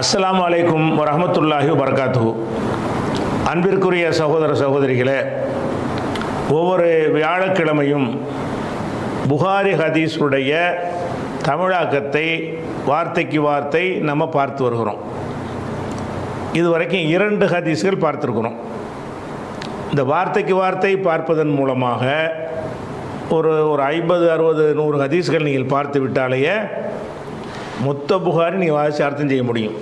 அஸ்ஸலாமு அலைக்கும் வரஹ்மத்துல்லாஹி வபரகாத்துஹு. அன்பிற்குரிய சகோதர சகோதரிகளே, ஒவ்வொரு வியாழக்கிழமையும் புகாரி ஹதீஸுடைய தமிழாக்கத்தை வார்த்தைக்கு வார்த்தை நம்ம பார்த்து வருகிறோம். இதுவரைக்கும் 2 ஹதீஸ்கள் பார்த்துருக்குறோம். இந்த வார்த்தைக்கு வார்த்தை பார்ப்பதன் மூலமாக ஒரு 50, 60, 100 ஹதீஸ்கள் நீங்கள் பார்த்து விட்டாலேயே மொத்த புகாரி நீங்கள் வாசித்து அர்த்தம் செய்ய முடியும்,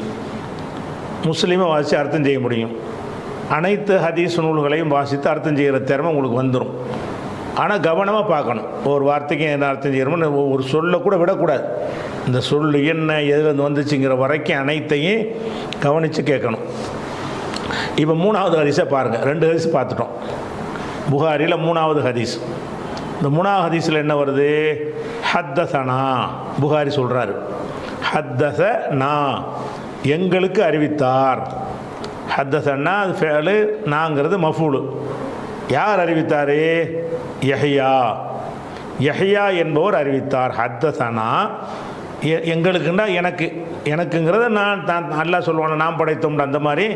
முஸ்லீமை வாசித்து அர்த்தம் செய்ய முடியும். அனைத்து ஹதீஸ் நூல்களையும் வாசித்து அர்த்தம் செய்கிற திறமை உங்களுக்கு வந்துடும். ஆனால் கவனமாக பார்க்கணும், ஒரு வார்த்தைக்கு என்ன அர்த்தம் செய்யணும்னு ஒரு சொல்ல கூட விடக்கூடாது. இந்த சொல் என்ன, எதுலேருந்து வந்துச்சுங்கிற வரைக்கும் அனைத்தையும் கவனித்து கேட்கணும். இப்போ 3வது ஹதீஸை பாருங்கள். 2 ஹதீஸ் பார்த்துட்டோம். புகாரியில் 3வது ஹதீஸ். இந்த 3வது ஹதீஸில் என்ன வருது? ஹத்தஸனா. புகாரி சொல்கிறாரு, ஹத்தஸனா எங்களுக்கு அறிவித்தார். ஹத்தஸனா அது ஃபேலு, நாங்கிறது மஃபூலு. யார் அறிவித்தார்? யஹ்யா. யஹ்யா என்பவர் அறிவித்தார். ஹத்தஸனா எங்களுக்குண்டா எனக்குங்கிறத நான் அல்லாஹ் சொல்லுவாங்க, நாம் படைத்தோம்னா அந்த மாதிரி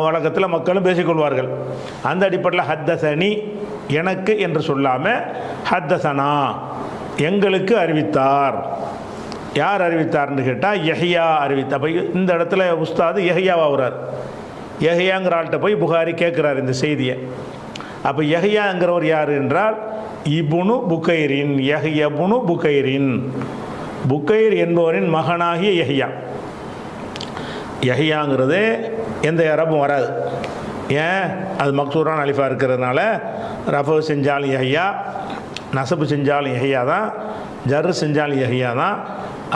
வழக்கத்தில் மக்களும் பேசிக்கொள்வார்கள். அந்த அடிப்படையில் ஹத்தஸனி எனக்கு என்று சொல்லாமல் ஹத்தஸனா எங்களுக்கு அறிவித்தார். யார் அறிவித்தார்னு கேட்டால் யஹ்யா அறிவித்தார். அப்போ இந்த இடத்துல உஸ்தாது யஹ்யாவாகிறார். யஹ்யாங்கிற ஆள்கிட்ட போய் புகாரி கேட்குறார் இந்த செய்தியை. அப்போ யஹ்யாங்கிறவர் யார் என்றால் இப்னு புகைரின். யஹ்யபுனு புகைரின், புகைர் என்பவரின் மகனாகிய யஹ்யா. யஹ்யாங்கிறது எந்த அரபும் வராது. ஏன்? அது மக்சூரான அலிஃபா இருக்கிறதுனால ரஃபு செஞ்சாலும் யஹ்யா, நசபு செஞ்சாலும் யஹ்யா தான், ஜர்ரு செஞ்சாலும் யஹ்யா தான்.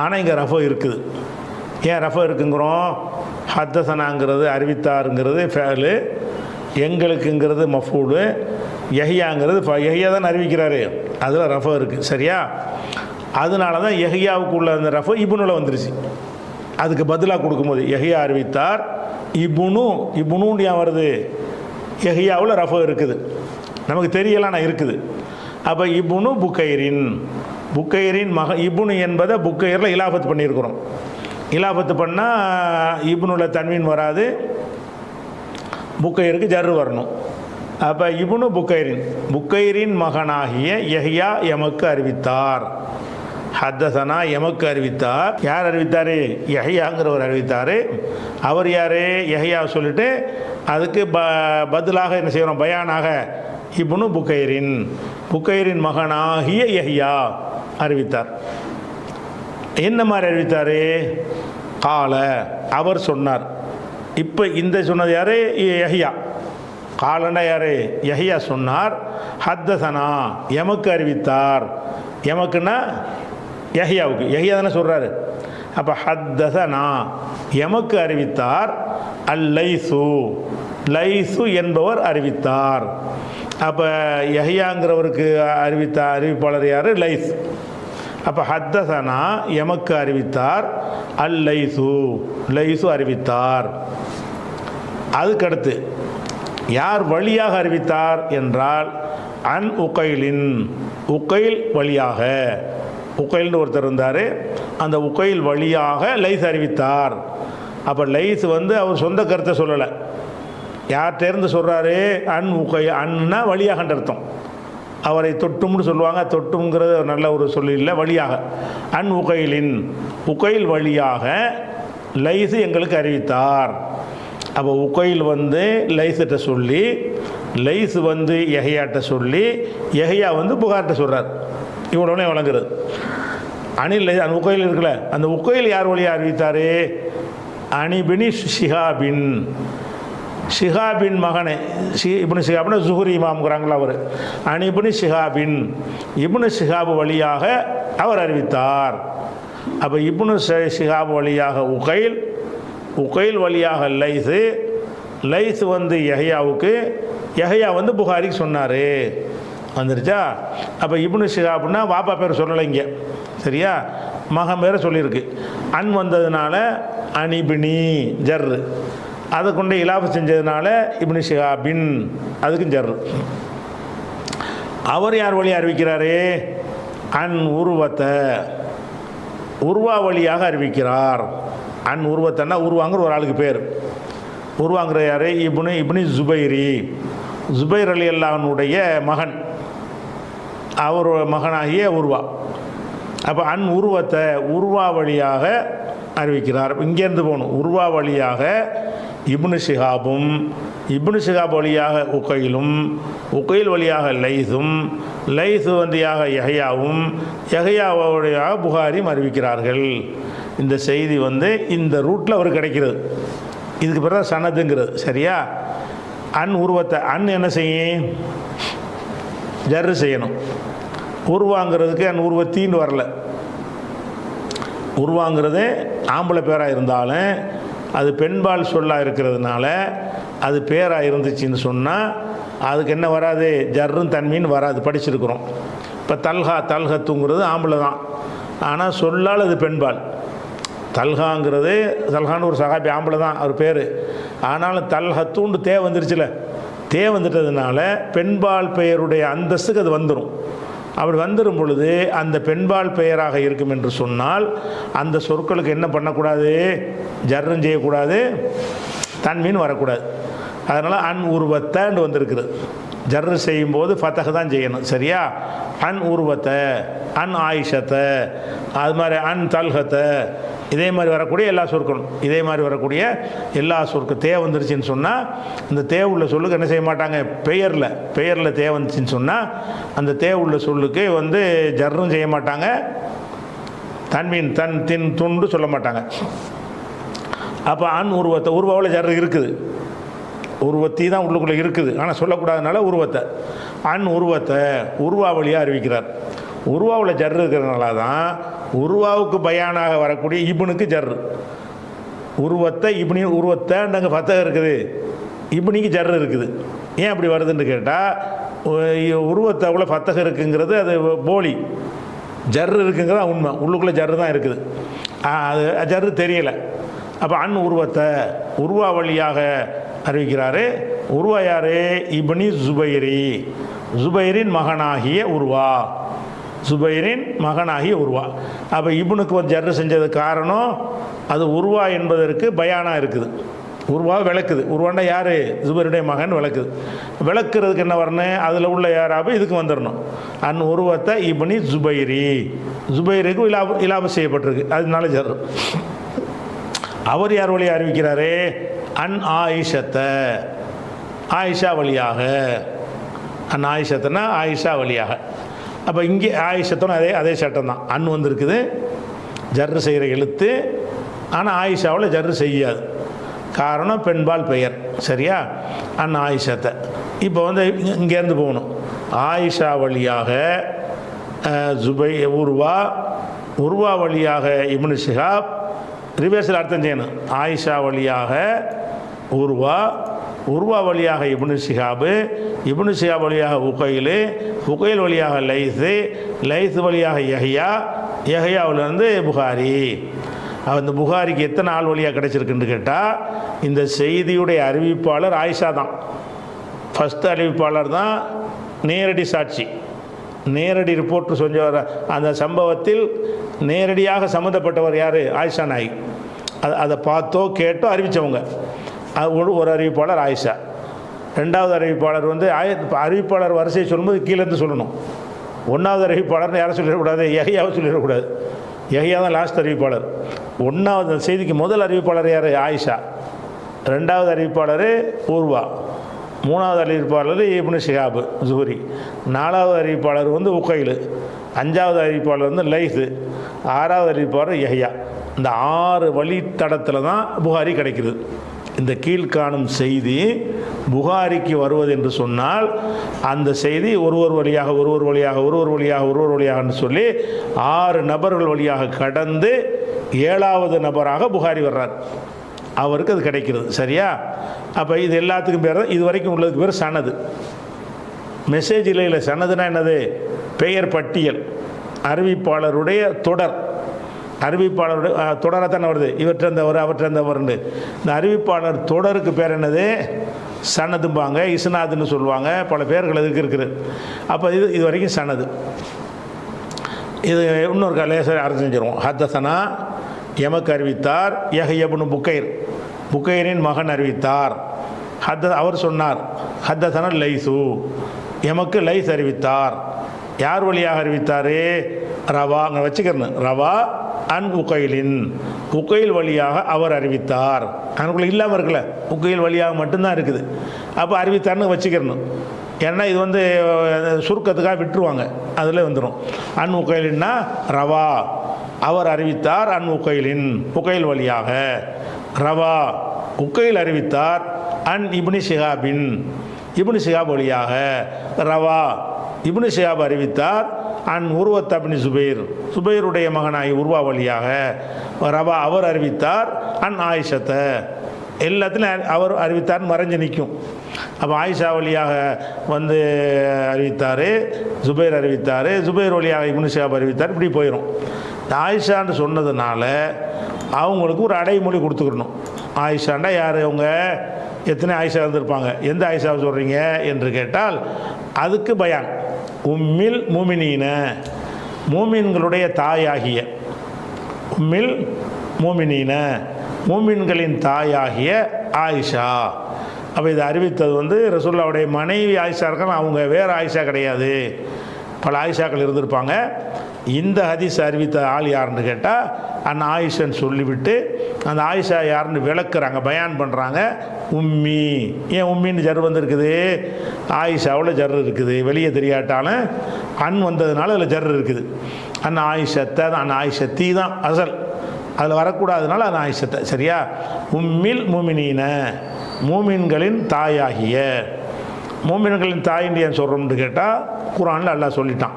ஆனால் இங்கே ரஃபு இருக்குது. ஏன் ரஃபு இருக்குங்கிறோம்? ஹத்தஸனாங்கிறது அறிவித்தாருங்கிறது ஃபேலு, எங்களுக்குங்கிறது மஃபூலு, யஹ்யாங்கிறது யஹ்யா தான் அறிவிக்கிறாரு, அதில் ரஃபு இருக்குது. சரியா? அதனால தான் யஹ்யாவுக்குள்ள அந்த ரஃபு இப்னுல வந்துருச்சு. அதுக்கு பதிலாக கொடுக்கும்போது யஹ்யா அறிவித்தார், இப்னுன்னு ஏன் வருது? யஹ்யாவில் ரஃபு இருக்குது, நமக்கு தெரியலாம், நான் இருக்குது. அப்போ இப்னு புகைரின், புகைரின் இப்னு என்பதை புகைரில் இலாஃபத்து பண்ணியிருக்கிறோம். இலாஃபத்து பண்ணால் இப்னுல தன்வீன் வராது, புகைருக்கு ஜர்ரு வரணும். அப்போ இப்னு புகைரின், புகைரின் மகனாகிய யஹ்யா எமக்கு அறிவித்தார். ஹத்தஸனா எமக்கு அறிவித்தார். யார் அறிவித்தார்? யஹ்யாங்கிறவர் அறிவித்தார். அவர் யார்? யஹ்யா சொல்லிட்டு அதுக்கு பதிலாக என்ன செய்கிறோம்? பயானாக இப்னு புகைரின், புகைரின் மகனாகிய யஹ்யா அறிவித்தார். என்ன மாதிரி அறிவித்தார்? கால அவர் சொன்னார். இப்போ இந்த சொன்னது யார்? யஹ்யா. காலண்டா யார்? யஹ்யா சொன்னார். ஹத்தஸனா எமக்கு அறிவித்தார். எமக்குன்னா யஹ்யாவுக்கு, யஹ்யா தானே சொல்கிறாரு. அப்போ ஹத்தஸனா எமக்கு அறிவித்தார். லைஸு, லைஸு என்பவர் அறிவித்தார். அப்போ யஹ்யாங்கிறவருக்கு அறிவிப்பாளர் யார்? லைஸ். அப்போ ஹத்தஸனா எமக்கு அறிவித்தார். லைஸு, லைஸு அறிவித்தார். அதுக்கடுத்து யார் வழியாக அறிவித்தார் என்றால் அன் உகைலின், உகைல் வழியாக. உகைல்னு ஒருத்தர் இருந்தார், அந்த உகைல் வழியாக லைஸ் அறிவித்தார். அப்போ லைஸ் அவர் சொந்த கருத்தை சொல்லலை, யார்கிட்டேருந்து சொல்கிறாரு? அன் உகை, அன்னா வழியாகன்ற அர்த்தம். அவரை தொட்டும்னு சொல்லுவாங்க, தொட்டுங்கிறது நல்ல ஒரு சொல்லி இல்லை, வழியாக. அன் உகைலின், உகைல் வழியாக லைஸு எங்களுக்கு அறிவித்தார். அப்போ உகைல் லைஸிட்ட சொல்லி, லைஸ் யஹ்யாட்ட சொல்லி, யஹ்யா புகார்கிட்ட சொல்கிறார். இவ்வளோனே வழங்குறது. அனில் அந்த உகைல் இருக்குல்ல, அந்த உகைல் யார் வழியாக அறிவித்தார்? அனிபினி ஷிஹாபின், ஷிஹாபின் மகனே. இப்னு ஷிஹாப்னா ஜுஹுரி இமாம்ங்கிறாங்களா அவர். அனிபினி ஷிஹாபின், இப்னு ஷிஹாப் வழியாக அவர் அறிவித்தார். அப்போ இப்னு ஷிஹாப் வழியாக உகைல், உகைல் வழியாக லைஸு, லைஸ் யஹ்யாவுக்கு, யஹ்யா புகாரிக்கு சொன்னார். வந்துருச்சா? அப்போ இப்னு ஷிஹாப்னா வாப்பா பேர் சொல்லலை இங்கே, சரியா? மகன் பேரை சொல்லியிருக்கு. அன் வந்ததுனால அனிபினி ஜர்ரு, அதை கொண்டு இலாஃபு செஞ்சதுனால இப்னு ஷிஹாபின், அதுக்கும் ஜர்ரு. அவர் யார் வழியாக அறிவிக்கிறாரு? அன் உருவத்தை, உருவா வழியாக அறிவிக்கிறார். அன் உருவத்தன்னா உருவாங்கிற ஒரு ஆளுக்கு பேர். உருவாங்கிற யார்? இப்னு ஜுபைரி, ஜுபைர் அலி அல்லாஹ்வுடைய மகன், அவர் மகனாகிய உருவா. அப்போ அன் உருவத்தை உருவா வழியாக அறிவிக்கிறார். இங்கேருந்து போகணும். உருவா வழியாக இப்னு ஷிஹாபும், இப்னு ஷிஹாப் வழியாக உகைலும், உகைல் வழியாக லைஸும், லைஸ் வழியாக யஹ்யாவும், யஹ்யா வழியாக புகாரியும் அறிவிக்கிறார்கள். இந்த செய்தி இந்த ரூட்டில் அவர் கிடைக்கிறது. இதுக்கு பிறகு சனதுங்கிறது. சரியா? அன் உருவத்தை அன் என்ன செய்யும்? ஜர்ரு செய்யணும். உருவாங்கிறதுக்கு அன் உருவத்தின்னு வரல. உருவாங்கிறது ஆம்பளை பேராக இருந்தாலும் அது பெண்பால் சொல்லாக இருக்கிறதுனால அது பேராக இருந்துச்சுன்னு சொன்னால் அதுக்கு என்ன வராது? ஜர்ரும் தன்மைன்னு வராது. படிச்சிருக்கிறோம். இப்போ தல்ஹத்துங்கிறது ஆம்பளை தான், ஆனால் சொல்லால் அது பெண்பால். தல்ஹாங்கிறது, தல்ஹான்னு ஒரு சஹாபி ஆம்பளை தான் அவர் பேர், ஆனாலும் தல்ஹத்துண்டு தே வந்துருச்சுல, தே வந்துட்டதுனால பெண்பால் பெயருடைய அந்தஸ்துக்கு அது வந்துடும். அப்படி வந்துடும் பொழுது அந்த பெண்பால் பெயராக இருக்கும் என்று சொன்னால் அந்த சொற்களுக்கு என்ன பண்ணக்கூடாது? ஜர்ரும் செய்யக்கூடாது, தன்மீன் வரக்கூடாது. அதனால் அன் உருவத்தைன்னு வந்திருக்குது. ஜர்ரு செய்யும்போது ஃபத்தஹ் தான் செய்யணும். சரியா? அன் உருவத்தை, அன் ஆயிஷத்தை, அது மாதிரி அன் தல்ஹத்தை, இதே மாதிரி வரக்கூடிய எல்லா சொற்களும், இதே மாதிரி வரக்கூடிய எல்லா சொற்கள் தே வந்துருச்சுன்னு சொன்னால் இந்த தே உள்ள சொல்லுக்கு என்ன செய்ய மாட்டாங்க? பெயரில் தே வந்துச்சுன்னு சொன்னால் அந்த தே உள்ள சொல்லுக்கு ஜர்ரும் செய்ய மாட்டாங்க, தன்மீன் தின் துண்டு சொல்ல மாட்டாங்க. அப்போ அன் உருவத்தை, உருவாவில் ஜர்ரு இருக்குது, உருவத்தி தான் உள்ளுக்குள்ளே இருக்குது, ஆனால் சொல்லக்கூடாதனால உருவத்தை, அன் உருவத்தை உருவாவளியாக அறிவிக்கிறார். உருவாவில் ஜர்ரு இருக்கிறதுனால தான் உருவாவுக்கு பயானாக வரக்கூடிய இப்னுக்கு ஜர்ரு. உருவத்தை இப்னி, உருவத்தைண்டாங்க ஃபத்தஹ் இருக்குது, இப்னிக்கு ஜர்ரு இருக்குது. ஏன் அப்படி வருதுன்னு கேட்டால் உருவத்தை அவ்வளோ ஃபத்தஹ் இருக்குங்கிறது அது போலி, ஜர்ரு இருக்குங்கிறது உண்மை, உள்ளுக்குள்ளே ஜர்ரு தான் இருக்குது, அது ஜர்ரு தெரியலை. அப்போ அன் உருவத்தை உருவா வழியாக அறிவிக்கிறாரு. உருவா யார்? இப்னி ஜுபைரி, ஜுபைரின் மகனாகிய உருவா, ஜுபைரின் மகனாகிய உருவா. அப்போ இப்னுக்கு ஒரு ஜர்ரு செஞ்சது காரணம் அது உருவா என்பதற்கு பயானா இருக்குது, உருவா விளக்குது. உருவாண்டா யார்? ஜுபைருடைய மகன் விளக்குது. விளக்குறதுக்கு என்ன வரணும்? அதில் உள்ள யாராவது இதுக்கு வந்துடணும். அன் உருவத்தை இப்னி ஜுபைரி, ஜுபைருக்கு இலாப செய்யப்பட்டிருக்கு, அதனால ஜர்ரு. அவர் யார் வழியாக அறிவிக்கிறாரு? அன் ஆயிஷத்தை, ஆயிஷா வழியாக. அன் ஆயிஷத்தைனா ஆயிஷா வழியாக. அப்போ இங்கே ஆயிஷத்தோன்னு அதே சட்டம் தான். அன் வந்திருக்குது, ஜர்ரு செய்கிற எழுத்து, ஆனால் ஆயிஷாவில் ஜர்ரு செய்யாது, காரணம் பெண்பால் பெயர். சரியா? அன் ஆயிஷத்தை. இப்போ இங்கேருந்து போகணும். ஆயிஷா வழியாக உருவா, உருவா வழியாக இப்னு ஷிஹாப், ரிவர்ஸில் அர்த்தம் செய்யணும். ஆயிஷா வழியாக உருவா, உருவா வழியாக இப்னு ஷிஹாபு, இப்னு ஷிஹாப் வழியாக உகைல், உகைல் வழியாக லைஸு, லைஸ் வழியாக யஹ்யா, யஹ்யாவிலேருந்து புகாரி. அந்த புகாரிக்கு எத்தனை ஆள் வழியாக கிடச்சிருக்குன்னு கேட்டால் இந்த செய்தியுடைய அறிவிப்பாளர் ஆயிஷா தான். ஃபஸ்ட்டு அறிவிப்பாளர் தான், நேரடி சாட்சி, நேரடி ரிப்போர்ட் செஞ்சவர். அந்த சம்பவத்தில் நேரடியாக சம்மந்தப்பட்டவர் யார்? ஆயிஷா நாய். அதை பார்த்தோ கேட்டோ அறிவித்தவங்க. ஒரு அறிவிப்பாளர் ஆயிஷா. ரெண்டாவது அறிவிப்பாளர் அறிவிப்பாளர் வரிசையை சொல்லும்போது கீழேருந்து சொல்லணும். ஒன்றாவது அறிவிப்பாளர்னு யாரை சொல்லிடக்கூடாது? யஹ்யாவை சொல்லிடக்கூடாது. யஹ்யா தான் லாஸ்ட் அறிவிப்பாளர். ஒன்றாவது செய்திக்கு முதல் அறிவிப்பாளர் யார்? ஆயிஷா. ரெண்டாவது அறிவிப்பாளர் உர்வா. மூணாவது அறிவிப்பாளர் இப்னு ஷிஹாப் ஜுஹரி. நாலாவது அறிவிப்பாளர் உகைல். அஞ்சாவது அறிவிப்பாளர் லைஸு. ஆறாவது அறிவிப்பாளர் யஹ்யா. இந்த 6 வழித்தடத்தில் தான் புகாரி கிடைக்கிறது. இந்த கீழ்காணும் செய்தி புகாரிக்கு வருவது என்று சொன்னால் அந்த செய்தி ஒருவர் வழியாக சொல்லி 6 நபர்கள் வழியாக கடந்து 7வது நபராக புகாரி வர்றார். அவருக்கு அது கிடைக்கிறது. சரியா? அப்போ இது எல்லாத்துக்கும் பேர் தான், இது வரைக்கும் உள்ளதுக்கு பேர் சனது. மெசேஜ் இல்லை. சனதுனா என்னது? பெயர் பட்டியல், அறிவிப்பாளருடைய தொடர். அறிவிப்பாளருடைய தொடராக தானே வருது, இவற்றிருந்தவர் அவற்றிருந்தவர்னு. இந்த அறிவிப்பாளர் தொடருக்கு பேர் என்னது? சனதும்பாங்க, இஸ்னாதுன்னு சொல்லுவாங்க, பல பேர்கள் அதுக்கு இருக்குது. அப்போ இது வரைக்கும் சனது. இது இன்னொரு லேசர் அர்த்தம் செஞ்சிருவோம். ஹத்தசனா எமக்கு அறிவித்தார். யஹ்யா இப்னு புக்கைர், புக்கைரின் மகன் அறிவித்தார். அவர் சொன்னார் ஹத்தஸனா லைஸு, எமக்கு லைஸ் அறிவித்தார். யார் வழியாக அறிவித்தார்? ரவா, அங்கே வச்சுக்கிறேன், ரவா அன் உகைலின், உகைல் வழியாக அவர் அறிவித்தார். அதுக்குள்ளே இல்லாமல் இருக்குல்ல, உகைல் வழியாக மட்டும்தான் இருக்குது. அப்போ அறிவித்தார்னு வச்சுக்கிறணும். ஏன்னா இது வந்து சுருக்கத்துக்காக விட்டுருவாங்க, அதில் வந்துடும். அன் உகைலின்னா ரவா, அவர் அறிவித்தார். அன் உகைலின், உகைல் வழியாக. ரவா, உகைல் அறிவித்தார். அன் இப்னு ஷிஹாபின், இப்னு ஷிஹாப் வழியாக. ரவா, இப்னு ஷிஹாப் அறிவித்தார். அன் உருவத் இப்னு சுபைர், சுபைருடைய மகனாய் உருவா வழியாக. ரவா, அவர் அறிவித்தார். அன் ஆயிஷத்த, எல்லாத்துலையும் அவர் அறிவித்தார் மறைஞ்சு நிற்கும். அப்போ ஆயிஷா வழியாக வந்து அறிவித்தார், சுபைர் அறிவித்தார், சுபைர் வழியாக இப்னு ஷிஹாப் அறிவித்தார், இப்படி போயிடும். ஆயிஷான்னு சொன்னதுனால அவங்களுக்கு ஒரு அடைமொழி கொடுத்துக்கணும். ஆயிஷாண்டா யார், அவங்க எத்தனை ஆயிஷா இருந்திருப்பாங்க, எந்த ஆயிஷாவை சொல்கிறீங்க என்று கேட்டால் அதுக்கு பயான். உம்மில் மூமினீன, மூமின்களுடைய தாயாகிய, உம்மில் மூமினீன, மூமின்களின் தாயாகிய ஆயிஷா. அப்போ இதை அறிவித்தது வந்து ரசூலுல்லாஹ்வுடைய மனைவி ஆயிஷா இருக்காங்க, அவங்க வேறு ஆயிஷா கிடையாது, பல ஆயிஷாக்கள் இருந்திருப்பாங்க. இந்த ஹதீஸ் அறிவித்த ஆள் யாருன்னு கேட்டால் அந்த ஆயிஷன்னு சொல்லிவிட்டு அந்த ஆயிஷா யாருன்னு விளக்குறாங்க, பயான் பண்ணுறாங்க. உம்மி, ஏன் உம்மின்னு ஜர் வந்துருக்குது? ஆயிஷாவில் ஜர் இருக்குது, வெளியே தெரியாட்டாலும் அன் வந்ததுனால அதில் ஜர் இருக்குது. அன் ஆயிஷத்தை, அன் ஆயிஷத்தி தான் அசல், அதில் வரக்கூடாதுனால அந்த ஆயிஷத்தை, சரியா? உம்மில் மூமினீன, மூமின்களின் தாயாகிய. மூமின்களின் தாயின்னு ஏன் சொல்கிறோம்னு கேட்டால் குர்ஆனில் அல்லாஹ் சொல்லிட்டான்.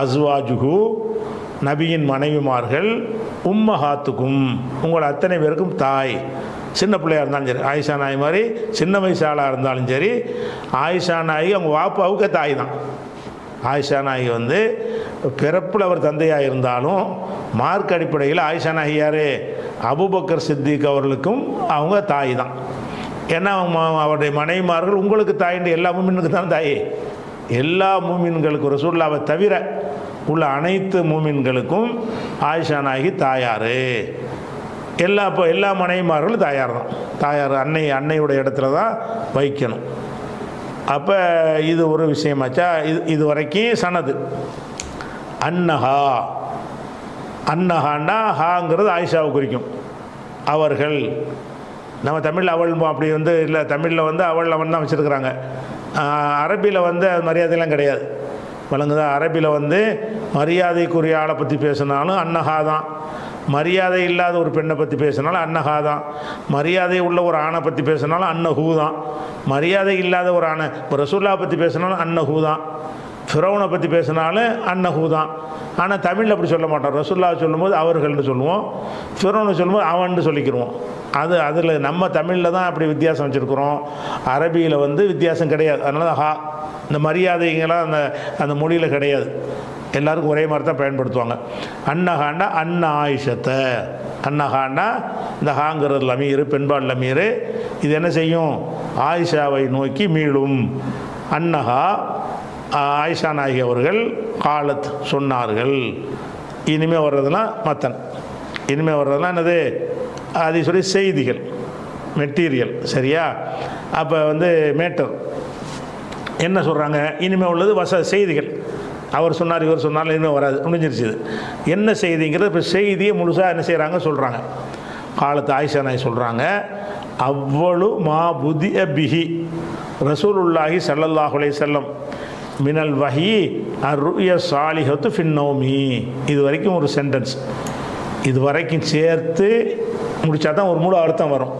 அஸ்வாஜுஹு, நபியின் மனைவிமார்கள், உம்மஹாத்துக்கும், உங்கள் அத்தனை பேருக்கும் தாய். சின்ன பிள்ளையாக இருந்தாலும் சரி, ஆயிஷா நாய் மாதிரி சின்ன வயசாளாக இருந்தாலும் சரி, ஆயிஷா நாயகி அவங்க வாப்பாவுக்கு தாய் தான். ஆயிஷா நாயகி வந்து பிறப்பில் அவர் தந்தையாக இருந்தாலும் மார்க் அடிப்படையில் ஆயிஷா நாயகி யார்? அபூபக்கர் சித்திக் அவர்களுக்கும் அவங்க தாய் தான். ஏன்னா அவருடைய மனைவிமார்கள் உங்களுக்கு தாயின்னு எல்லா மூமினுக்கு தான் தாயே. எல்லா மூமின்களுக்கும் ரசூலுல்லாஹ்வை தவிர உள்ள அனைத்து மூமின்களுக்கும் ஆயிஷா நாயகி தாயார். எல்லா மனைவிமார்களும் தாயார் தான். தாயார் அன்னையுடைய இடத்துல தான் வைக்கணும். அப்போ இது ஒரு விஷயமாச்சா? இது வரைக்கும் சனது. அன்னஹா, அன்னஹான்னா ஹாங்கிறது ஆயிஷாவை குறிக்கும். அவர்கள், நம்ம தமிழில் அவள் அப்படி வந்து இல்லை, தமிழில் வந்து அவள் அவன் தான் வச்சுருக்குறாங்க. அரபியில் வந்து அது மரியாதையெல்லாம் கிடையாது, வழங்குதா? அரபியில் வந்து மரியாதைக்குரிய ஆளை பற்றி பேசினாலும் அன்னஹா தான், மரியாதை இல்லாத ஒரு பெண்ணை பற்றி பேசினாலும் அன்னஹா தான், மரியாதை உள்ள ஒரு ஆணை பற்றி பேசினாலும் அன்னஹூ தான், மரியாதை இல்லாத ஒரு ஆணை இப்போ ரசூலுல்லாஹ் பற்றி பேசினாலும் அன்னஹூ தான், ஃபிரௌனை பற்றி பேசினாலும் அன்னஹூ தான். ஆனால் தமிழில் அப்படி சொல்ல மாட்டோம். ரசூலுல்லாஹ் சொல்லும்போது அவர்கள்னு சொல்லுவோம், ஃபிரௌனை சொல்லும்போது அவன்னு சொல்லிக்கிடுவோம். அதில் நம்ம தமிழில் தான் அப்படி வித்தியாசம் வச்சுருக்குறோம், அரபியில் வந்து வித்தியாசம் கிடையாது. அதனால தான் ஹா, இந்த மரியாதைங்களாம் அந்த மொழியில் கிடையாது, எல்லாருக்கும் ஒரே மாதிரி தான் பயன்படுத்துவாங்க. அன்னஹாண்டா அன்ன ஆயிஷத்தை, அன்னஹாண்டா இந்த ஹாங்கிறது லமீர், பெண்பால் லமீர், இது என்ன செய்யும்? ஆயிஷாவை நோக்கி மீளும். அன்னஹா, ஆயிஷா நாயகி அவர்கள் காலத் சொன்னார்கள். இனிமேல் வர்றதுலாம் மத்தன், இனிமேல் வர்றதுலாம் என்னது? அதை சொல்லி செய்திகள், மெட்டீரியல், சரியா? அப்போ வந்து மேட்டர் என்ன சொல்கிறாங்க? இனிமேல் உள்ளது செய்திகள். அவர் சொன்னார், இவர் சொன்னாலும் இனிமேல் வராது, முடிஞ்சிருச்சு. என்ன செய்திங்கிறது இப்போ செய்தியை முழுசாக என்ன செய்கிறாங்க சொல்கிறாங்க. காலத்து ஆயிஷா நாய் சொல்கிறாங்க, அவ்வளு மா புதிய பிஹி ரசூலுல்லாஹி ஸல்லல்லாஹு அலைஹி வஸல்லம் மினல் வஹி அர்ருய சாலிஹத்து ஃபின்னௌமி. இது வரைக்கும் ஒரு சென்டென்ஸ், இது வரைக்கும் சேர்த்து முடித்தா தான் ஒரு முழு அர்த்தம் வரும்.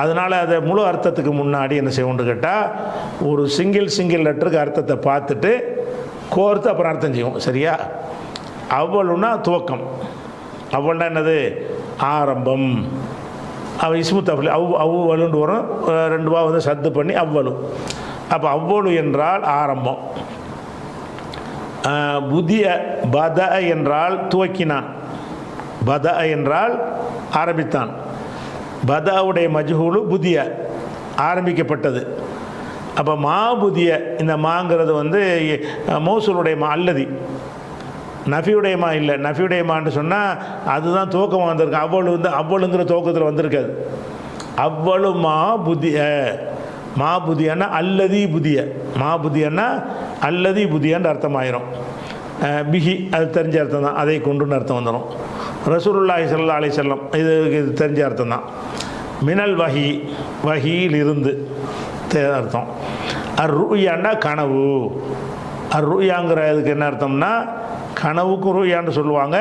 அதனால் அதை முழு அர்த்தத்துக்கு முன்னாடி என்ன செய்வோம்னு கேட்டால் ஒரு சிங்கிள் லெட்டருக்கு அர்த்தத்தை பார்த்துட்டு கோர்த்து அப்புறம் அர்த்தம் செய்வோம், சரியா? அவ்வளுன்னா துவக்கம், அவ்வளோனா என்னது? ஆரம்பம். அவள் இஸ்மு தஃப்லீல் அவ்வளுன்னு வரும், 2 ரூபா வந்து சத்து பண்ணி அவ்வளு. அப்போ அவ்வளு என்றால் ஆரம்பம். புதிய பத என்றால் துவக்கினான், பத என்றால் ஆரம்பித்தான். பதாவுடைய மஜ்ஹூலு புதிய, ஆரம்பிக்கப்பட்டது. அப்போ மா புதிய, இந்த மாங்கிறது வந்து மௌசூலுடைய மா, அல்லதி நஃபியுடையமா இல்லை. நஃபியுடையமான்னு சொன்னால் அதுதான் துவக்கம் வந்திருக்கு. அவ்வளுங்கிற துவக்கத்தில் வந்திருக்காது. அவ்வளு மா புதிய, மா புதியன்னா அல்லதி புதிய, மா புதியன்னா அல்லதி புதியன்ற அர்த்தம் ஆயிரும். பிஹி அது தெரிஞ்ச அர்த்தம் தான், அதை கொண்டுன்னு அர்த்தம் வந்துடும். ரசூலுல்லாஹி ஸல்லல்லாஹு அலைஹி வஸல்லம் இது தெரிஞ்ச அர்த்தம் தான். மினல் வஹி, வஹியில் இருந்து அர்த்தம். ருயான்னா கனவு. ருயாங்கிறதுக்கு என்ன அர்த்தம்னா கனவுக்கு ருயான்னு சொல்லுவாங்க,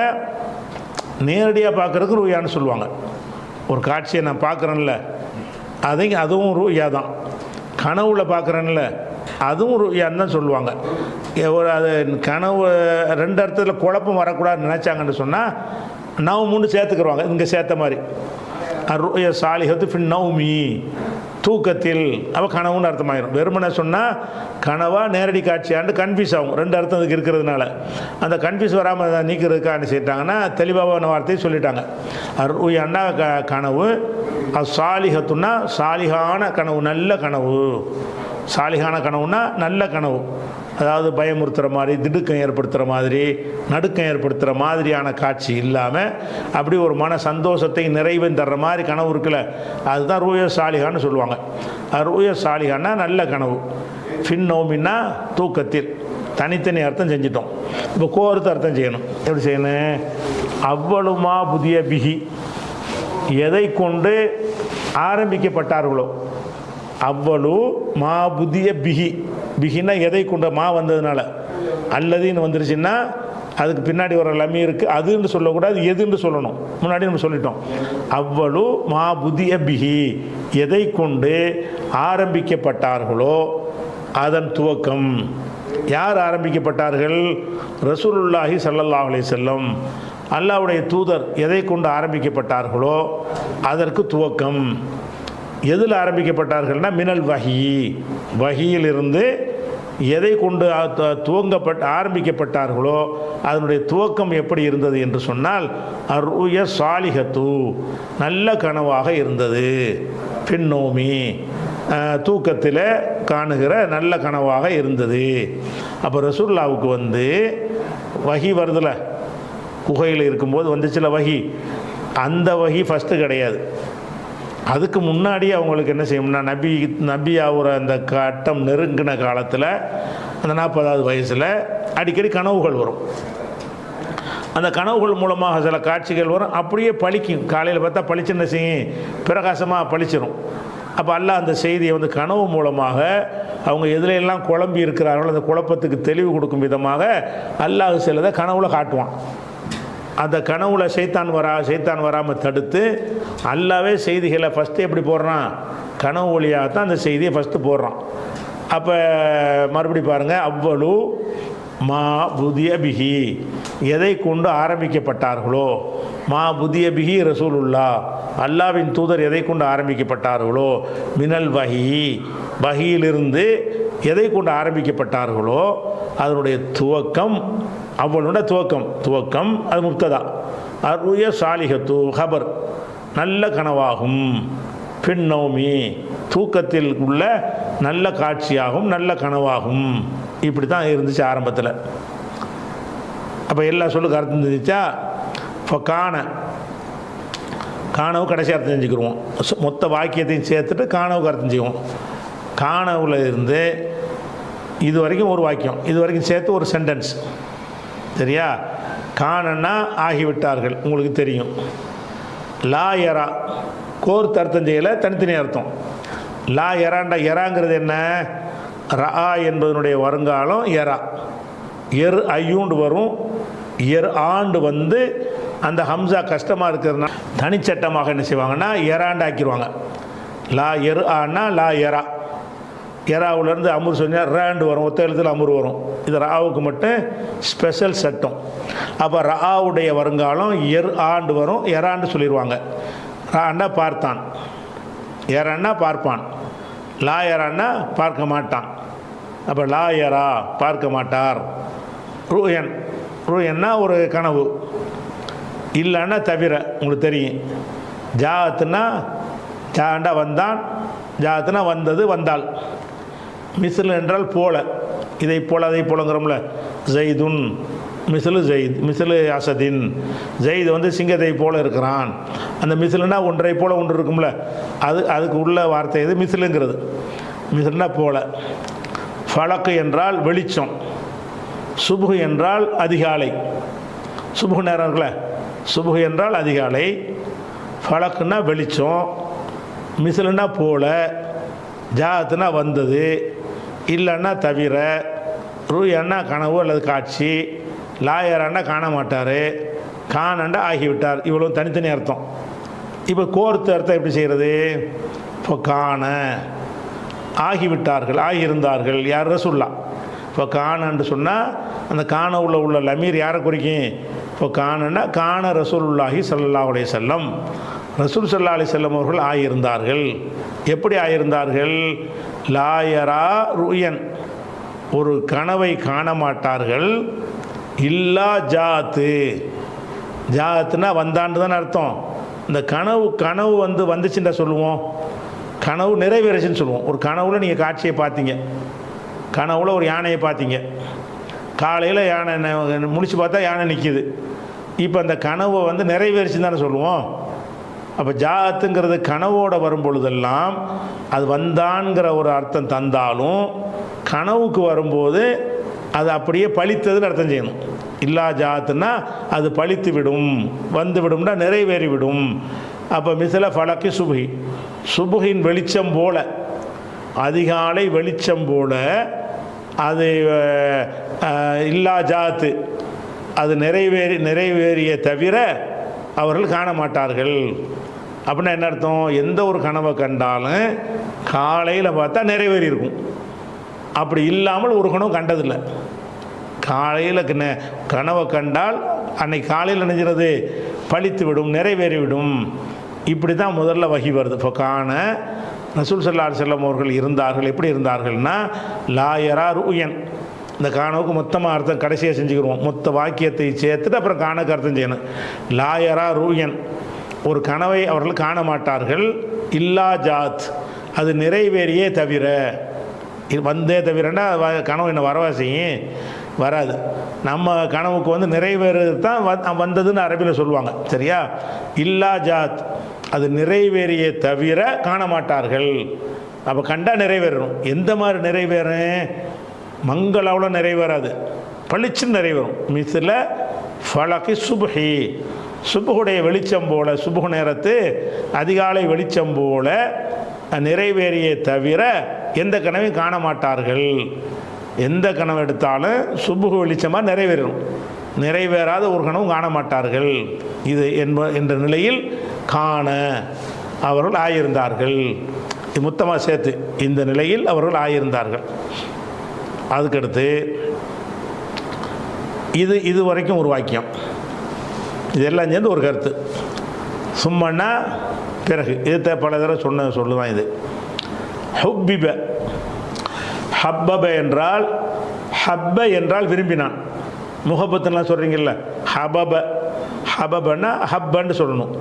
நேரடியாக பார்க்குறதுக்கு ருயான்னு சொல்லுவாங்க. ஒரு காட்சியை நான் பார்க்குறேன்ல அதுவும் ருயா தான். கனவுல பார்க்குறேன்ல அதுவும் ருயான்னு தான் சொல்லுவாங்க. ஒரு அது கனவு ரெண்டு அர்த்தத்தில் குழப்பம் வரக்கூடாதுன்னு நினச்சாங்கன்னு சொன்னால் நவமுன்னு சேர்த்துக்குருவாங்க. இங்கே சேர்த்த மாதிரி ருயா சாலிஹத்து ஃபின் நௌமி, தூக்கத்தில். அப்போ கனவுன்னு அர்த்தமாயிரும். வெறுமனை சொன்னால் கனவா நேரடி காட்சியாண்டு கன்ஃபியூஸ் ஆகும். ரெண்டு அர்த்தம் அதுக்கு இருக்கிறதுனால அந்த கன்ஃபியூஸ் வராமல் நீக்கிறதுக்கான செய்யிட்டாங்கன்னா தெளிவான வார்த்தையை சொல்லிட்டாங்க. ருயான்னா கனவு, சாலிஹத்துன்னா சாலிஹான கனவு, நல்ல கனவு. சாலிஹான கனவுன்னா நல்ல கனவு, அதாவது பயமுறுத்துகிற மாதிரி, திடுக்கம் ஏற்படுத்துகிற மாதிரி, நடுக்கம் ஏற்படுத்துகிற மாதிரியான காட்சி இல்லாமல் அப்படி ஒரு மன சந்தோஷத்தை நிறைவும் தர்ற மாதிரி கனவு இருக்குல்ல, அதுதான் ரூய சாலிஹான்னு சொல்லுவாங்க. ரூய சாலிஹான்னா நல்ல கனவு. ஃபின் நௌமின்னா தூக்கத்தில். தனித்தனி அர்த்தம் செஞ்சிட்டோம். இப்போ கோர்த்து அர்த்தம் செய்யணும். எப்படி செய்யணும்? அவ்வளுமா புதிய பிஹி, எதை கொண்டு ஆரம்பிக்கப்பட்டார்களோ. அவ்வளு மா புதிய பிஹி, பிஹின்னா எதை கொண்ட மா வந்ததுனால, அல்லதுன்னு வந்துருச்சுன்னா அதுக்கு பின்னாடி வர லமீருக்கு அதுன்னு சொல்லக்கூடாது, எதுன்னு சொல்லணும். முன்னாடி நம்ம சொல்லிட்டோம். அவ்வளு மா புதிய பிஹி, எதை கொண்டு ஆரம்பிக்கப்பட்டார்களோ அதன் துவக்கம். யார் ஆரம்பிக்கப்பட்டார்கள்? ரசூலுல்லாஹி ஸல்லல்லாஹு அலைஹி வஸல்லம், அல்லாஹ்வுடைய தூதர் எதை கொண்டு ஆரம்பிக்கப்பட்டார்களோ அதற்கு துவக்கம். எதில் ஆரம்பிக்கப்பட்டார்கள்னா மினல் வஹி, வஹியிலிருந்து எதை கொண்டு ஆரம்பிக்கப்பட்டார்களோ அதனுடைய துவக்கம் எப்படி இருந்தது என்று சொன்னால் அர்ருய சாலிஹத்து, நல்ல கனவாக இருந்தது. பின்னோமி, தூக்கத்தில் காணுகிற நல்ல கனவாக இருந்தது. அப்போ ரசூலுல்லாஹ்வுக்கு வஹி வருதுல, குகையில் இருக்கும்போது வந்துச்சுல வஹி, அந்த வஹி ஃபஸ்ட்டு கிடையாது. அதுக்கு முன்னாடி அவங்களுக்கு என்ன செய்யணும்னா நபி ஆகிற அந்த கட்டம் நெருங்கின காலத்தில், அந்த 40வது வயசில் அடிக்கடி கனவுகள் வரும். அந்த கனவுகள் மூலமாக சில காட்சிகள் வரும், அப்படியே பளிக்கும். காலையில் பார்த்தா பளிச்சுன்னு செய்யும், பிரகாசமாக பளிச்சிடும். அப்போ அல்லாஹ் அந்த செய்தியை கனவு மூலமாக அவங்க எதிலெல்லாம் குழம்பி இருக்கிறார்களோ அந்த குழப்பத்துக்கு தெளிவு கொடுக்கும் விதமாக அல்லாஹ் சிலதை கனவுல காட்டுவான். அந்த கனவுல சைத்தான் வராமல் தடுத்து அல்லாவே செய்திகளை ஃபஸ்ட்டு எப்படி போடுறான்? கனவு வழியாக தான் அந்த செய்தியை ஃபஸ்ட்டு போடுறான். அப்போ மறுபடி பாருங்கள், அவ்வளு மா புதிய பிஹி, எதை கொண்டு ஆரம்பிக்கப்பட்டார்களோ. மா புதிய பிஹி ரசூலுல்லா, அல்லாவின் தூதர் எதை கொண்டு ஆரம்பிக்கப்பட்டார்களோ. மினல் வஹி, வஹியிலிருந்து எதை கொண்டு ஆரம்பிக்கப்பட்டார்களோ அதனுடைய துவக்கம். அவ்வளோட துவக்கம் அது முப்ததா. அருய சாலிஹத்து ஹபர், நல்ல கனவாகும். பின்னௌமி, தூக்கத்தில் உள்ள நல்ல காட்சியாகும், நல்ல கனவாகும். இப்படி தான் இருந்துச்சு ஆரம்பத்தில். அப்போ எல்லா சொல்லுக்கு அர்த்தம் தெரிஞ்சிச்சா? இப்போ காணவு கடைசி அர்த்தம் செஞ்சுக்கிடுவோம். மொத்த வாக்கியத்தையும் சேர்த்துட்டு காணவுக்கு அர்த்தம் செய்வோம். காணவுல இருந்து இது வரைக்கும் ஒரு வாக்கியம், இது வரைக்கும் சேர்த்து ஒரு சென்டென்ஸ். சரியா? காணன்னா ஆகிவிட்டார்கள், உங்களுக்கு தெரியும். லா யரா கோர்த்து அர்த்தம் செய்யலை, தனித்தனி அர்த்தம். லா யராண்டா, யராங்கிறது என்ன? ரா என்பதனுடைய வருங்காலம் யரா. எர் ஐயூண்டு வரும், எர் ஆண்டு அந்த ஹம்சா கஷ்டமாக இருக்கிறதுனா தனிச்சட்டமாக என்ன செய்வாங்கன்னா எராண்டு ஆக்கிடுவாங்க. லா எர் ஆனா லா எரா. எராவிலேருந்து அமுர் சொன்னால் ரேண்டு வரும், ஒத்த எழுத்தில் அமுர் வரும். இது ராவுக்கு மட்டும் ஸ்பெஷல் சட்டம். அப்போ ராவுடைய வருங்காலம் எர் ஆண்டு வரும், எராண்டு சொல்லிடுவாங்க. ராண்டா பார்த்தான், எரான்னா பார்ப்பான். லா எரான்னா பார்க்க மாட்டான். அப்போ லா எரா பார்க்க மாட்டார். ரூயன்னா ஒரு கனவு, இல்லைன்னா தவிர உங்களுக்கு தெரியும். ஜாத்துனா ஜாண்டா வந்தான், ஜாத்துனா வந்தது, வந்தாள். மிஸ்ல் என்றால் போல, இதை போல அதை போலங்கிறோம்ல. ஜெய்துன் மிசிலு ஜெயித், மிசிலு அசதின், ஜெயித் வந்து சிங்கத்தை போல இருக்கிறான். அந்த மிசிலுனா ஒன்றை போல ஒன்று இருக்கும்ல, அதுக்கு உள்ள வார்த்தை இது மிசிலுங்கிறது. மிசிலுனா போல. ஃபலக்கு என்றால் வெளிச்சம், சுபுகு என்றால் அதிகாலை. சுபுகு நேரம் இருக்குல்ல, சுபுகு என்றால் அதிகாலை, ஃபலக்குன்னா வெளிச்சம், மிசிலுனா போல, ஜாத்துனா வந்தது, இல்லைன்னா தவிர, ரூயன்னா கனவு அல்லது காட்சி, லாயரான்னா காண மாட்டார், காணண்டா ஆகிவிட்டார். இவ்வளோ தனித்தனி அர்த்தம். இப்போ கோர்த்து அர்த்தம் எப்படி செய்கிறது? இப்போ காண ஆகிவிட்டார்கள், ஆகியிருந்தார்கள். யார்? ரசூல்லா. இப்போ காணன்னு சொன்னால் அந்த காண உள்ள லமீர் யாரை குறிக்கும்? இப்போ காணன்னா காண ரசூலுல்லாஹி ஸல்லல்லாஹு அலைஹி வஸல்லம், ரசூல் ஸல்லல்லாஹு அலைஹி வஸல்லம் அவர்கள் ஆகியிருந்தார்கள். எப்படி ஆகியிருந்தார்கள்? லாயரா ருயன், ஒரு கனவை காண மாட்டார்கள். இல்லா ஜாத்து, ஜாத்துனா வந்தான்னு தானே அர்த்தம். இந்த கனவு வந்துச்சுன்னா சொல்லுவோம், கனவு நிறைவேறுச்சுன்னு சொல்லுவோம். ஒரு கனவுல நீங்கள் காட்சியை பார்த்தீங்க, கனவுல ஒரு யானையை பார்த்தீங்க, காலையில் யானை முடிச்சு பார்த்தா யானை நிற்கிது. இப்போ அந்த கனவை நிறைவேறுச்சுன்னு தானே சொல்லுவோம். அப்போ ஜாத்துங்கிறது கனவோடு வரும் பொழுதெல்லாம் அது வந்தான்கிற ஒரு அர்த்தம் தந்தாலும், கனவுக்கு வரும்போது அது அப்படியே பழித்ததுன்னு அர்த்தம் செய்யணும். இல்லா ஜாத்துன்னா அது பழித்து விடும், வந்து விடும்னா நிறைவேறிவிடும். அப்போ மிசில ஃபலக்கி சுபுகி, சுபுகின் வெளிச்சம் போல, அதிகாலை வெளிச்சம் போல, அது இல்லா ஜாத்து, அது நிறைவேறிய தவிர அவர்கள் காண மாட்டார்கள். அப்படின்னா என்ன அர்த்தம்? எந்த ஒரு கனவை கண்டாலும் காலையில் பார்த்தா நிறைவேறி இருக்கும். அப்படி இல்லாமல் ஒரு கனவு கண்டதில்லை. காலையில் கனவை கண்டால் அன்னைக்கு காலையில் நினைக்கிறது பழித்து விடும், நிறைவேறிவிடும். இப்படி தான் முதல்ல வகி வருது. இப்போ காண ரசூல் ஸல்லல்லாஹு அலைஹி வஸல்லம் அவர்கள் இருந்தார்கள். எப்படி இருந்தார்கள்னா லாயரா ருயன், இந்த காணவுக்கு மொத்தமாக அர்த்தம் கடைசியாக செஞ்சுக்கிடுவோம். மொத்த வாக்கியத்தை சேர்த்துட்டு அப்புறம் காணக்கு அர்த்தம் செய்யணும். லாயரா ருயன், ஒரு கனவை அவர்கள் காண மாட்டார்கள். இல்லா ஜாத், அது நிறைவேறியே தவிர, வந்தே தவிரன்னா கனவு என்ன வரவா செய்யும்? வராது. நம்ம கனவுக்கு நிறைவேறது தான் வந்ததுன்னு அரபியில் சொல்லுவாங்க, சரியா? இல்லா ஜாத், அது நிறைவேறிய தவிர காண மாட்டார்கள். அப்போ கண்டா நிறைவேறணும். எந்த மாதிரி நிறைவேறும்? மங்களாவில் நிறைவேறாது, பளிச்சுன்னு நிறைவேறும். மிஸ்ல ஃபலகி சுபஹி, சுபுகுடைய வெளிச்சம் போல, சுபுகு நேரத்து அதிகாலை வெளிச்சம் போல நிறைவேறிய தவிர எந்த கனவையும் காண மாட்டார்கள். எந்த கனவு எடுத்தாலும் சுபுகு வெளிச்சமாக நிறைவேறும், நிறைவேறாத ஒரு கனவும் காண மாட்டார்கள். இது என்ற நிலையில் காண அவர்கள் ஆகியிருந்தார்கள். மொத்தமாக சேர்த்து இந்த நிலையில் அவர்கள் ஆகியிருந்தார்கள். அதுக்கடுத்து இது வரைக்கும் ஒரு வாக்கியம், இதெல்லாம் சேர்ந்து ஒரு கருத்து. சும்மன்னா பிறகு இது பல தடவை சொல்லுதான். இது ஹுப்பிப, ஹப்பப என்றால், ஹப்ப என்றால் விரும்பினான். முகப்பத்துலாம் சொல்கிறீங்கல்ல, ஹபப, ஹபபன்னா ஹப்பன்னு சொல்லணும்.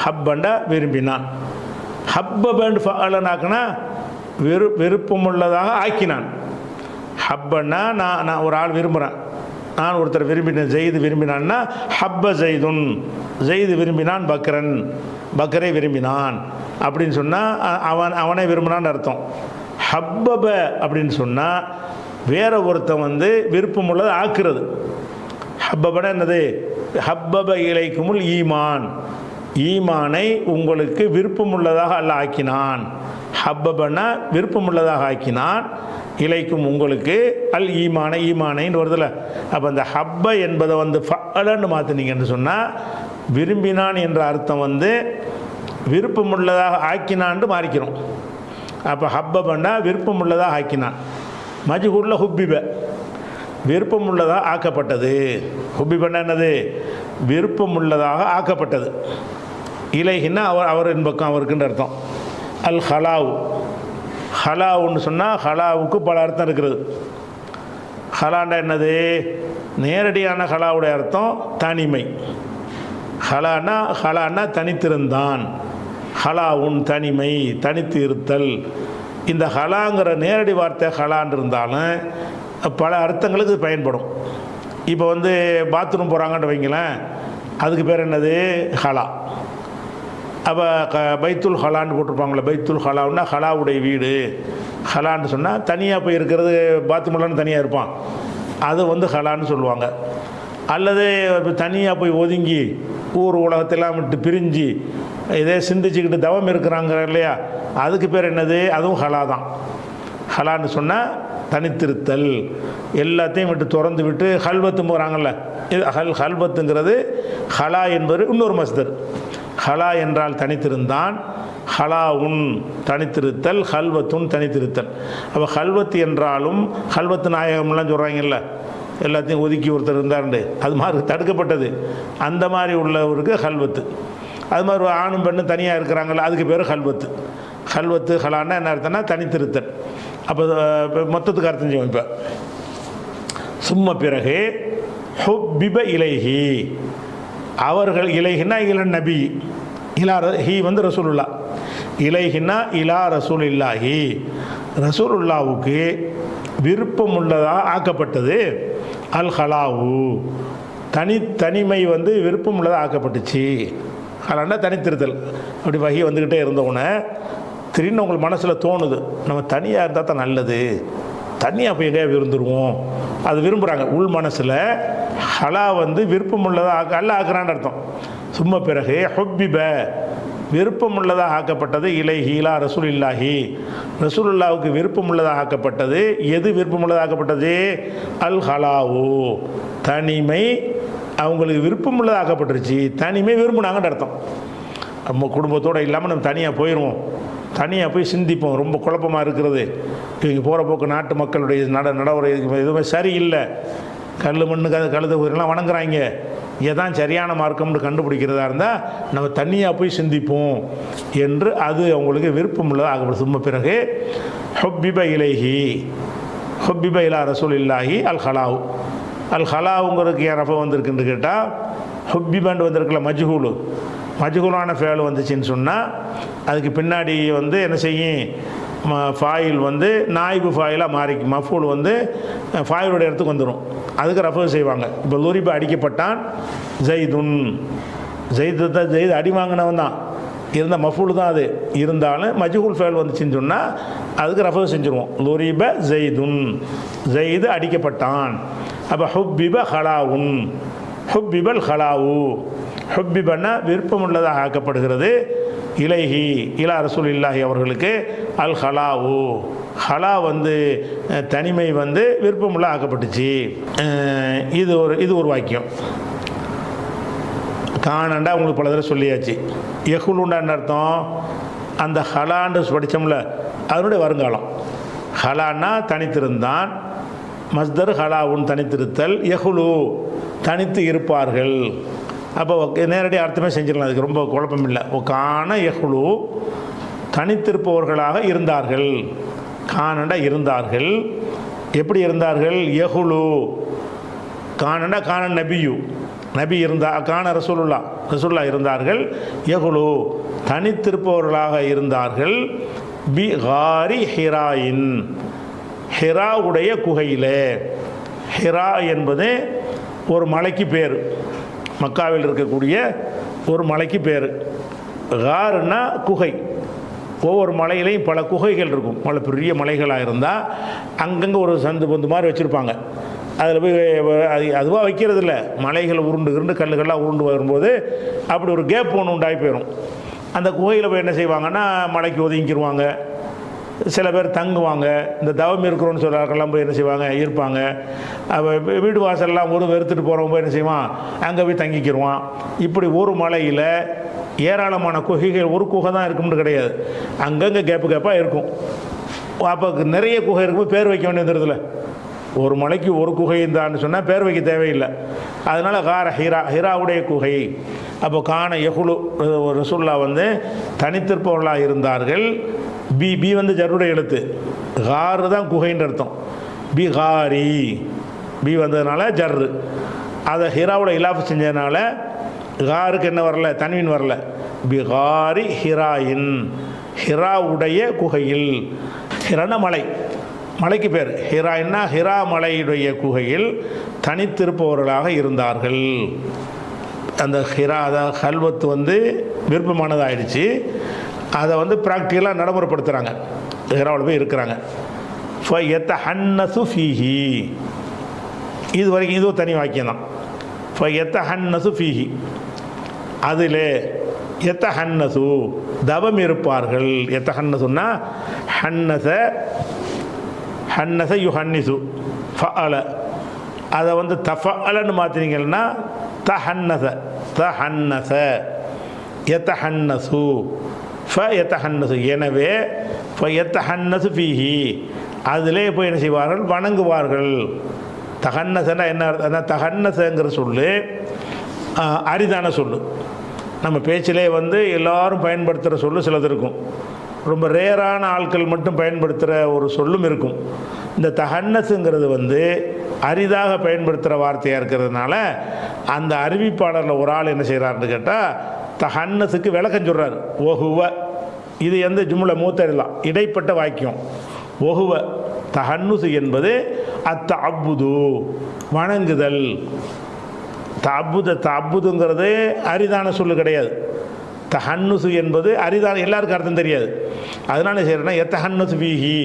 ஹப்பண்டா விரும்பினான். ஹப்பபன்னு ஃபஅலனாக்குனா விருப்பமுள்ளதாக ஆக்கினான். ஹப்பன்னா நான் ஒரு ஆள் விரும்புகிறேன், நான் ஒருத்தர் விரும்பினேன், ஜெயிது விரும்பினான்னா ஹப்ப ஜெய்துன், ஜெயிது விரும்பினான் பக்ரன், பக்கரை விரும்பினான் அப்படின்னு சொன்னால் அவனை விரும்பினான்னு அர்த்தம். ஹப்பப அப்படின்னு சொன்னால் வேற ஒருத்தன் விருப்பமுள்ளதை ஆக்குறது. ஹப்பபன என்னது? ஹப்பப இலைக்குமுல் ஈமான், ஈமானை உங்களுக்கு விருப்பமுள்ளதாக அல்ல ஆக்கினான். ஹப்பபனா விருப்பமுள்ளதாக ஆக்கினான், இலைக்கும் உங்களுக்கு அல் ஈமான, ஈமானைன்னு வருதில்ல. அப்போ அந்த ஹப்ப என்பதை ஃபஅலன்னு மாற்றினீங்கன்னு சொன்னால் விரும்பினான் என்ற அர்த்தம் விருப்பமுள்ளதாக ஆக்கினான்னு மாறிக்கிறோம். அப்போ ஹப்பபன்னா விருப்பமுள்ளதாக ஆக்கினான். மஜ்ஹூல்ல ஹுப்பிப, விருப்பமுள்ளதாக ஆக்கப்பட்டது. ஹுப்பிபன்னா என்னது? விருப்பமுள்ளதாக ஆக்கப்பட்டது. இலைஹின்னா அவரின் பக்கம் அவருக்குன்ற அர்த்தம். அல் ஹலாவு, ஹலாவுன்னு சொன்னால் ஹலாவுக்கு பல அர்த்தம் இருக்கிறது. ஹலாண்டா என்னது? நேரடியான ஹலாவுடைய அர்த்தம் தனிமை. ஹலான்னா தனித்திருந்தான். ஹலாவுன் தனிமை, தனித்து இருத்தல். இந்த ஹலாங்கிற நேரடி வார்த்தை ஹலான் இருந்தாலும் பல அர்த்தங்களுக்கு பயன்படும். இப்போ வந்து பாத்ரூம் போகிறாங்கன்னு வைங்களேன், அதுக்கு பேர் என்னது? ஹலா. அப்போ பைத்துல் ஹலான்னு போட்டிருப்பாங்களே, பைத்துல் ஹலாவுன்னா ஹலாவுடைய வீடு. ஹலான்னு சொன்னால் தனியாக போய் இருக்கிறது, பாத்ரூம்லான்னு தனியாக இருப்பான், அது வந்து ஹலான்னு சொல்லுவாங்க. அல்லது தனியாக போய் ஒதுங்கி ஊர் உலகத்தெல்லாம் விட்டு பிரிஞ்சு இதே சிந்திச்சுக்கிட்டு தவம் இருக்கிறாங்க இல்லையா, அதுக்கு பேர் என்னது? அதுவும் ஹலா தான். ஹலான்னு சொன்னால் தனித்திருத்தல், எல்லாத்தையும் விட்டு திறந்து விட்டு ஹல்வத்தும் போகிறாங்கல்ல, இது ஹல்வத்துங்கிறது. ஹலா என்பது இன்னொரு மஸ்தர். ஹலா என்றால் தனித்திருந்தான், ஹலா உன் தனித்திருத்தல், ஹல்வத்துன் தனித்திருத்தல். அப்போ ஹல்வத்து என்றாலும் ஹல்வத்து நாயகம்லாம் சொல்கிறாங்கல்ல, எல்லாத்தையும் ஒதுக்கி ஒருத்தர் இருந்தாருண்டு, அது மாதிரி தடுக்கப்பட்டது, அந்த மாதிரி உள்ளவருக்கு ஹல்வத்து. அது மாதிரி ஆணும் பெண்ணும் தனியாக இருக்கிறாங்கள, அதுக்கு பேர் ஹல்வத்து. ஹல்வத்து ஹலான்னா என்ன அர்த்தம்னா தனித்திருத்தல். அப்போ மொத்தத்துக்கு அர்த்தம் செய்வோம். இப்போ சும்மா பிறகு ஹுப்பிப இலைஹி, அவர்கள், இலைஹினா இளன் நபி, இலா ஹி வந்து ரசூலுல்லா, இலைஹினா இலா ரசூலில்லாஹி, ரசூலுல்லாவுக்கு விருப்பம் உள்ளதாக ஆக்கப்பட்டது. அல் ஹலாவு, தனிமை வந்து விருப்பம் உள்ளதாக ஆக்கப்பட்டுச்சு. ஹலான்னா தனித்திருத்தல். அப்படி வகி வந்துக்கிட்டே இருந்தவுடனே திடீர்னு உங்களுக்கு மனசில் தோணுது, நம்ம தனியாக இருந்தால் தான் நல்லது, தனியாக போய் எங்கேயா விருந்துருவோம், அது விரும்புகிறாங்க உள் மனசில். ஹலா வந்து விருப்பம் உள்ளதாக அல்ல ஆக்குறான்னு அர்த்தம். சும்மா பிறகு ஹுப்பிப, விருப்பம் உள்ளதாக ஆக்கப்பட்டது. இலைஹி இலா ரசூலில்லாஹி, ரசூலுல்லாவுக்கு விருப்பம் உள்ளதாக ஆக்கப்பட்டது. எது விருப்பம் உள்ளதாக ஆக்கப்பட்டது? அல் ஹலாவு, தனிமை அவங்களுக்கு விருப்பம் உள்ளதாக ஆக்கப்பட்டுருச்சு. தனிமை விரும்பினாங்கன்னு அர்த்தம். நம்ம குடும்பத்தோடு இல்லாமல் நம்ம தனியாக போயிடுவோம், தனியாக போய் சிந்திப்போம், ரொம்ப குழப்பமாக இருக்கிறது, இவங்க போகிற போக்கு நாட்டு மக்களுடைய நடவரை எதுவுமே சரியில்லை, கல் மண்ணு கழுத உயிரெல்லாம் வணங்குறாங்க, எதான் சரியான மார்க்கம்னு கண்டுபிடிக்கிறதா இருந்தால் நம்ம தனியாக போய் சிந்திப்போம் என்று அது அவங்களுக்கு விருப்பம் உள்ளதாக ஆகப்படும். சும்மா பிறகு ஹுப்பிப இலைஹி, ஹுப்பிப இலா ரசூலில்லாஹி அல் ஹலாவு. அல் ஹலாவுங்கிறதுக்கு ஏன் ரஃப வந்திருக்குன்னு கேட்டால், ஹுப்பிபண்டு வந்திருக்கல மஜ்ஹூலு, மஜ்ஹூலான ஃபேல் வந்துச்சுன்னு சொன்னால் அதுக்கு பின்னாடி வந்து என்ன செய்யும்? ஃபாயில் வந்து நாய்பு ஃபாயிலாக மாறிக்கும். மஃபூல் வந்து ஃபாயிலோட இடத்துக்கு வந்துடும், அதுக்கு ரஃபு செய்வாங்க. இப்போ லூரிபா அடிக்கப்பட்டான், ஜெய்துன், ஜெய்து அடி வாங்கினவன் தான், இருந்த மஃபூல் தான் அது, இருந்தாலும் மஜ்ஹூல் ஃபேல் வந்துச்சுன்னு சொன்னால் அதுக்கு ரஃபு செஞ்சுருவோம். லூரிப ஜெய்துன், ஜெய்து அடிக்கப்பட்டான். அப்போ ஹுப்பிப ஹலாவுன், ஹுப்பிபல் ஹலாவு, ஹுப்பிபன்னா விருப்பம் உள்ளதாக ஆக்கப்படுகிறது. இலைஹி இலா ரசூலில்லாஹி, அவர்களுக்கு அல் ஹலாவு, ஹலா வந்து தனிமை வந்து விருப்பமுள்ள ஆக்கப்பட்டுச்சு. இது ஒரு வாக்கியம். காணண்டா உங்களுக்கு பல தடவை சொல்லியாச்சு. யஹுலுண்டான்னு அர்த்தம், அந்த ஹலான்னு படித்தோம்ல அதனுடைய வருங்காலம். ஹலான்னா தனித்திருந்தான், மஸ்தர் ஹலாவுன் தனித்திருத்தல், யஹுலு தனித்து இருப்பார்கள். அப்போ நேரடி அர்த்தமே செஞ்சிடலாம், அதுக்கு ரொம்ப குழப்பம் இல்லை. கான யஹுலு தனித்திருப்பவர்களாக இருந்தார்கள். கானண்டா இருந்தார்கள், எப்படி இருந்தார்கள்? யஹுலு கானண்டா கான நபியு, நபி இருந்தா, கான ரசூலுல்லா இருந்தார்கள். யஹுலு தனித்திருப்பவர்களாக இருந்தார்கள். பி காரி ஹிராயின், ஹிராவுடைய குகையிலே. ஹிரா என்பது ஒரு மலைக்கு பேர், மக்காவில் இருக்கக்கூடிய ஒரு மலைக்கு பேர். காருன்னா குகை. ஒவ்வொரு மலையிலையும் பல குகைகள் இருக்கும். மலை பெரிய மலைகளாக இருந்தால் அங்கங்கே ஒரு சந்து பொந்து மாதிரி வச்சுருப்பாங்க. அதில் போய் அதுவாக வைக்கிறது இல்லை, மலைகள் உருண்டு கல்லுகள்லாம் உருண்டு வரும்போது அப்படி ஒரு கேப் ஒன்று உண்டாகி போயிடும். அந்த குகையில் போய் என்ன செய்வாங்கன்னா மலைக்கு ஒதுங்கிடுவாங்க. சில பேர் தங்குவாங்க. இந்த தவம் இருக்கிறோன்னு சொல்கிறார்கள்லாம் போய் என்ன செய்வாங்க, இருப்பாங்க. வீடு வாசல்லாம் ஒரு வெறுத்துட்டு போகிறவங்க போய் என்ன செய்வான், அங்கே போய் தங்கிக்கிடுவான். இப்படி ஒரு மலையில் ஏராளமான குகைகள், ஒரு குகை தான் இருக்கும்னு கிடையாது, அங்கங்கே கேப்பாக இருக்கும். அப்போ நிறைய குகை இருக்கும்போது பேர் வைக்க வேண்டியதுல, ஒரு மலைக்கு ஒரு குகை இருந்தான்னு சொன்னால் பேர் வைக்க தேவையில்லை. அதனால் கார ஹிராவுடைய குகை. அப்போ கான யஹுலு, ரசூல்லா வந்து தனித்திருப்பவர்களாக இருந்தார்கள். பி வந்து ஜருடைய எழுத்து, காரு தான் குகைன்ற அர்த்தம். பி காரி, பி வந்ததுனால ஜர்ரு, அதை ஹிராவோட இலாஃபு செஞ்சதுனால காருக்கு என்ன வரல, தன்வீன் வரல. பி காரி ஹிராயின், ஹிராவுடைய குகையில். ஹிரானா மலை, மலைக்கு பேர். ஹிராயின்னா ஹிரா மலையுடைய குகையில் தனித்திருப்பவர்களாக இருந்தார்கள். அந்த ஹிரா அதாவது ஹல்வத்து வந்து விருப்பமானதாகிடுச்சு. அதை வந்து ப்ராக்டிக்கலாக நடைமுறைப்படுத்துகிறாங்க. ஹிராவில் போய் இருக்கிறாங்க. ஃபயத்தஹன்னசு ஃபீஹி, இது வரைக்கும் இது ஒரு தனி வாக்கியம் தான். ஃபயத்தஹன்னசு ஃபீஹி, அதில் எத்தஹன்னசு தவம் இருப்பார்கள். எத்தஹன்னசுன்னா ஹன்னச ஹன்னச யுஹன்னிசு ஃபஅல, அதை வந்து தஃபஅலன்னு மாற்றினீங்கன்னா தஹன்னச தஹன்னச எத்தஹன்னசு ஃபயத்தஹன்னசு. எனவே ஃபயத்தஹன்னசு ஃபீஹி, அதிலே போய் என்ன செய்வார்கள், வணங்குவார்கள். தஹன்னசனா என்ன அர்த்தம்னா, தஹன்னசங்கிற சொல்லு அரிதான சொல்லு. நம்ம பேச்சிலே வந்து எல்லாரும் பயன்படுத்துகிற சொல்லு சிலது இருக்கும். ரொம்ப ரேரான ஆட்கள் மட்டும் பயன்படுத்துகிற ஒரு சொல்லும் இருக்கும். இந்த தஹன்னஸுங்கிறது வந்து அரிதாக பயன்படுத்துகிற வார்த்தையாக இருக்கிறதுனால அந்த அறிவிப்பாளரில் ஒரு ஆள் என்ன செய்கிறாருன்னு கேட்டால் தஹன்னஸுக்கு விளக்கம் சொல்கிறார். ஒஹுவ, இது எந்த ஜும்ல மூத்தரிலாம் இடைப்பட்ட வாக்கியம். ஒஹுவ தஹன்னுசு என்பது அத்தஅப்புது வணங்குதல். தஅப்புதுங்கிறது அரிதான சொல்லு கிடையாது. தஹன்னுசு என்பது அரிதான, எல்லாருக்கும் அர்த்தம் தெரியாது. அதனால செய்கிறேன்னா எத்தஹன்னுசு ஃபீஹி,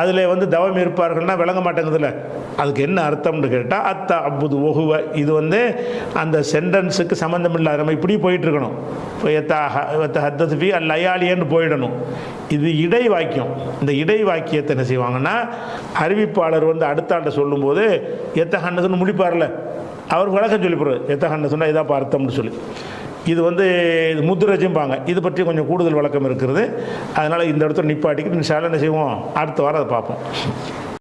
அதில் வந்து தவம் இருப்பார்கள்னா விளங்க மாட்டேங்குதுல்ல, அதுக்கு என்ன அர்த்தம்னு கேட்டால் அத்தஅப்புது ஒஹுவ, இது வந்து அந்த சென்டென்ஸுக்கு சம்மந்தம் இல்லாத, நம்ம இப்படி போயிட்டுருக்கணும். இப்போ எத்தஹத்தசு ஃபீ அல்லயாலியன்னு போயிடணும். இது இடை வாக்கியம். இந்த இடை வாக்கியத்தை என்ன செய்வாங்கன்னா அறிவிப்பாளர் வந்து அடுத்த ஆள்கிட்ட சொல்லும்போது எத்தஹன்னசுன்னு முடிப்பார்ல, அவர் விளக்கம் சொல்லி போடுறாரு. எத்தஹன்னசுன்னா இதான் அர்த்தம்னு சொல்லி. இது வந்து இது முத்துரஜும்பாங்க. இது பற்றி கொஞ்சம் கூடுதல் விளக்கம் இருக்கிறது. அதனால் இந்த இடத்துல நிப்பாட்டிக்கிட்டு இன்ஷா அல்லாஹ் என்ன செய்வோம், அடுத்த வாரம் அதை பார்ப்போம்.